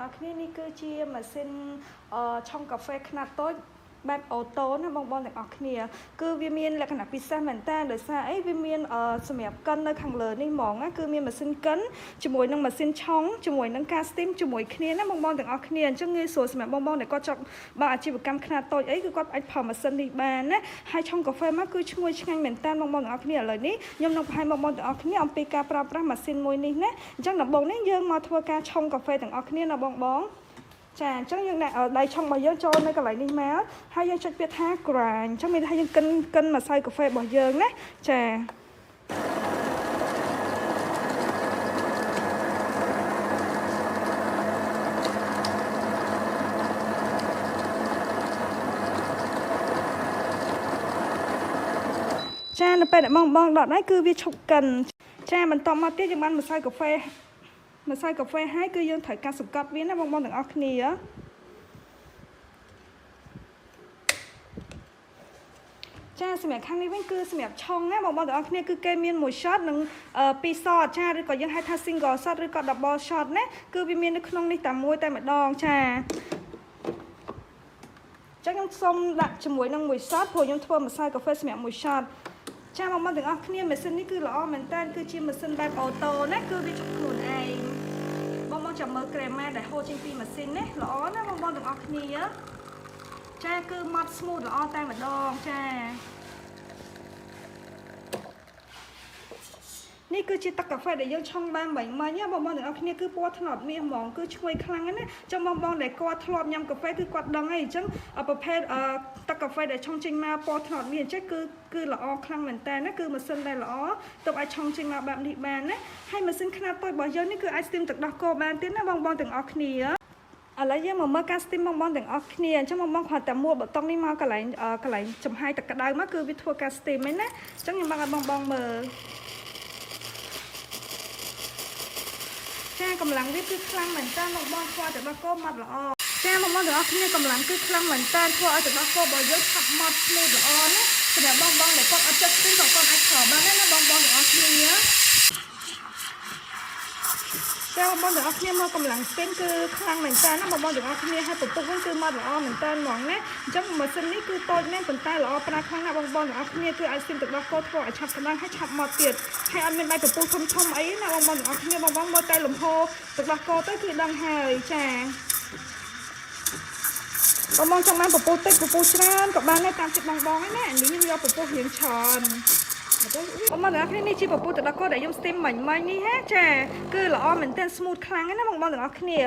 ទាំងអស់គ្នានេះគឺជាម៉ាស៊ីនឆុងកាហ្វេខ្នាតតូចបែបអូតូណាបងទាំងអស់គ្នាគឺវាមានលក្ខណៈពិសេសមែនតើដោយសារអីវាមានសម្រាប់កិននៅខាងលើនេះហ្មងណាគឺមានម៉ាស៊ីនកិនជាមួយនឹងម៉ាស៊ីនឆុងជាមួយនឹងការ steam ជាមួយគ្នាណាបងទាំងអស់គ្នាអញ្ចឹងងាយស្រួលសម្រាប់បងដែលគាត់ចង់បើអាជីវកម្មខ្នាតតូចអីគឺគាត់អាចប្រើម៉ាស៊ីននេះបានណាហើយឆុងកាហ្វេមកគឺឈ្ងុយឆ្ងាញ់មែនតើបងទាំងអស់គ្នាឥឡូវនេះខ្ញុំនឹងបង្ហាញបងទាំងអស់គ្នាអំពីការប្រើប្រាស់ម៉ាស៊ីនមួយនេះណាអញ្ចឹងដំបូងនេះយើងមកធ្វើការឆុងកាហ្វេទាំងអស់គ្នាណាបងចាអញ្ចឹងយើងដាក់ដៃឆុងរបស់យើងចូលនៅកន្លែងនេះមកហើយយើងចុចពាក្យថា grind អញ្ចឹងមានថាយើងកិនម្សៅកាហ្វេរបស់យើងណាចាចានៅពេលដែលបងដកដៃគឺវាឈប់កិនចាបន្តមកទៀតយើងបានម្សៅកាហ្វេហើយគឺយើងត្រូវការសង្កត់វាណាបងទាំងអស់គ្នាចាសម្រាប់ខាងនេះវិញគឺសម្រាប់ឆុងណាបងទាំងអស់គ្នាគឺគេមាន1 shot និង2 shot ចាឬក៏យើងហៅថា single shot ឬក៏ double shot ណាគឺវាមាននៅក្នុងនេះតែមួយតែម្ដងចាចឹងខ្ញុំសូមដាក់ជាមួយនឹង1 shot ព្រោះខ្ញុំធ្វើម្សៅកាហ្វេសម្រាប់1 shot ចាបងទាំងអស់គ្នាម៉ាស៊ីននេះគឺល្អមែនតើគឺជាម៉ាស៊ីនបែបអូតូណាគឺវាឈប់ខ្លួនឯងបងចាំមើលក្រែម៉ាដែលហូរចេញពីម៉ាស៊ីនណាល្អណាបងទាំងអស់គ្នាចាគឺម៉ត់ smooth ល្អតែម្ដងចានេះគឺជាទឹកកាហ្វេដែលយើងឆុងបានមិញណាបងទាំងអស់គ្នាគឺពណ៌ត្នោតមាសហ្មងគឺឈ្ងុយខ្លាំងណាស់ចឹងបងដែលគាត់ធ្លាប់ញ៉ាំកាហ្វេគឺគាត់ដឹងហើយអញ្ចឹងប្រភេទទឹកកាហ្វេដែលឆុងចេញមកពណ៌ត្នោតមាសអញ្ចឹងគឺល្អខ្លាំងមែនតើណាគឺម៉ាស៊ីនដែលល្អទើបអាចឆុងចេញមកបែបនេះបានណាហើយម៉ាស៊ីនខ្នាតតូចរបស់យើងនេះគឺអាចស្ទីមទឹកដោះគោបានទៀតណាបងទាំងអស់គ្នាឥឡូវយើងមកមើលការ steam បងទាំងអស់គ្នាអញ្ចឹងបងគ្រាន់តែមួលប៊ូតុងនេះមកកន្លែងចំហាយទឹកក្តៅមកគឺវាធ្វើការ steam ហ្នឹងណាអញ្ចឹងខ្ញុំបងឲ្យបងមើលចាកម្លាំងវាគឺខ្លាំងមែនតើបងធ្វើឲ្យទឹកដោះគោម៉ត់ល្អចាបងទាំងអស់គ្នាកម្លាំងគឺខ្លាំងមែនតើធ្វើឲ្យទឹកដោះគោរបស់យើងឆាប់ម៉ត់ smooth ល្អណាសម្រាប់បងដែលគាត់អត់ចិត្ត steam ក៏គាត់អាចប្រើបានណាបងទាំងអស់គ្នាចាបងទាំងអស់គ្នាមកកម្លាំងស្ទីមគឺខ្លាំងមែនតើណាបងទាំងអស់គ្នាហើយពពុះវិញគឺមកល្អមែនតើហ្មងណាអញ្ចឹងម៉ាស៊ីននេះគឺតូចមែនប៉ុន្តែល្អប្រាខ្លាំងណាស់បងទាំងអស់គ្នាគឺអាចស្ទីមទឹកដោះគោធ្វើឲ្យឆាប់ស្ដាងហើយឆាប់មកទៀតហើយអត់មានបែបពពុះធំអីណាបងទាំងអស់គ្នាបងមើលតែលំហទឹកដោះគោទៅគឺដឹងហើយចាបងចង់បានពពុះតិចពពុះច្រើនក៏បានដែរតាមចិត្តបងហ្នឹងណានេះខ្ញុំយកពពុះរៀងច្រើនបងទាំងអស់គ្នានេះជាពពុះទឹកដោះគោដែលខ្ញុំស្ទីមមិញនេះហាចាគឺល្អមែនទែន smooth ខ្លាំងណាបងទាំងអស់គ្នា